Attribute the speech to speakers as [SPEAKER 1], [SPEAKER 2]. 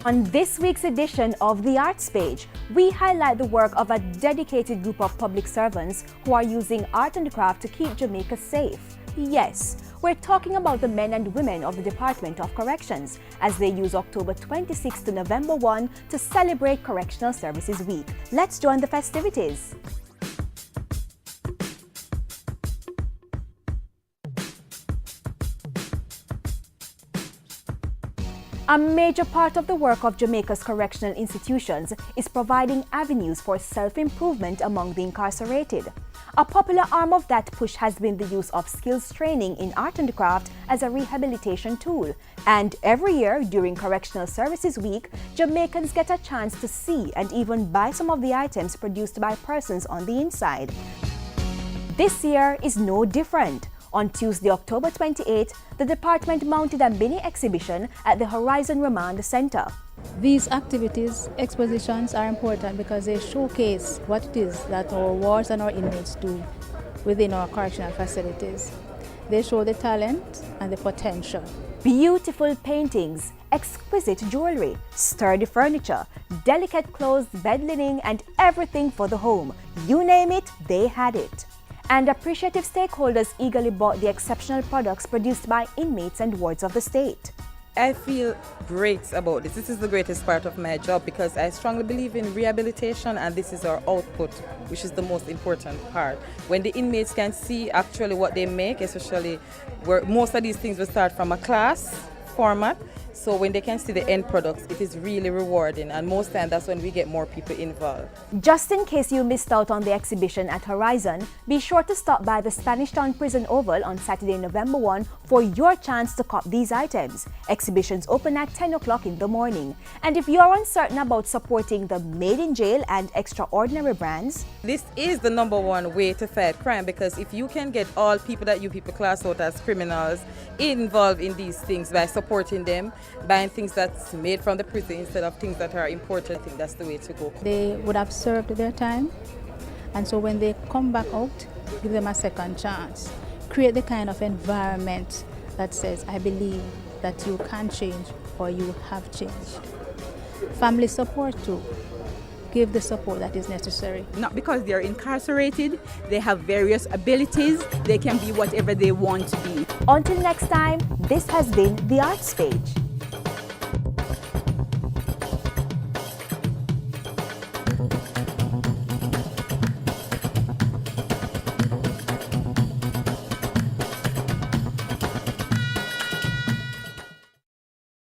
[SPEAKER 1] On this week's edition of The Arts Page, we highlight the work of a dedicated group of public servants who are using art and craft to keep Jamaica safe. Yes, we're talking about the men and women of the Department of Corrections as they use October 26 to November 1 to celebrate Correctional Services Week. Let's join the festivities. A major part of the work of Jamaica's correctional institutions is providing avenues for self-improvement among the incarcerated. A popular arm of that push has been the use of skills training in art and craft as a rehabilitation tool. And every year during Correctional Services Week, Jamaicans get a chance to see and even buy some of the items produced by persons on the inside. This year is no different. On Tuesday, October 28, the department mounted a mini exhibition at the Horizon Remand Center.
[SPEAKER 2] These activities, expositions are important because they showcase what it is that our wards and our inmates do within our correctional facilities. They show the talent and the potential.
[SPEAKER 1] Beautiful paintings, exquisite jewelry, sturdy furniture, delicate clothes, bed linen, and everything for the home. You name it, they had it. And appreciative stakeholders eagerly bought the exceptional products produced by inmates and wards of the state.
[SPEAKER 3] I feel great about this. This is the greatest part of my job because I strongly believe in rehabilitation, and this is our output, which is the most important part. When the inmates can see actually what they make, especially where most of these things will start from a class format, so when they can see the end products, it is really rewarding, and most times that's when we get more people involved.
[SPEAKER 1] Just in case you missed out on the exhibition at Horizon, be sure to stop by the Spanish Town Prison Oval on Saturday, November 1 for your chance to cop these items. Exhibitions open at 10 o'clock in the morning. And if you're uncertain about supporting the Made in Jail and Extraordinary brands,
[SPEAKER 3] this is the #1 way to fight crime, because if you can get all people that you people class out as criminals involved in these things by supporting them, buying things that's made from the prison instead of things that are imported, I think that's the way to go.
[SPEAKER 2] They would have served their time, and so when they come back out, give them a second chance. Create the kind of environment that says, I believe that you can change or you have changed. Family support too. Give the support that is necessary.
[SPEAKER 4] Not because they're incarcerated, they have various abilities, they can be whatever they want to be.
[SPEAKER 1] Until next time, this has been The Arts Page.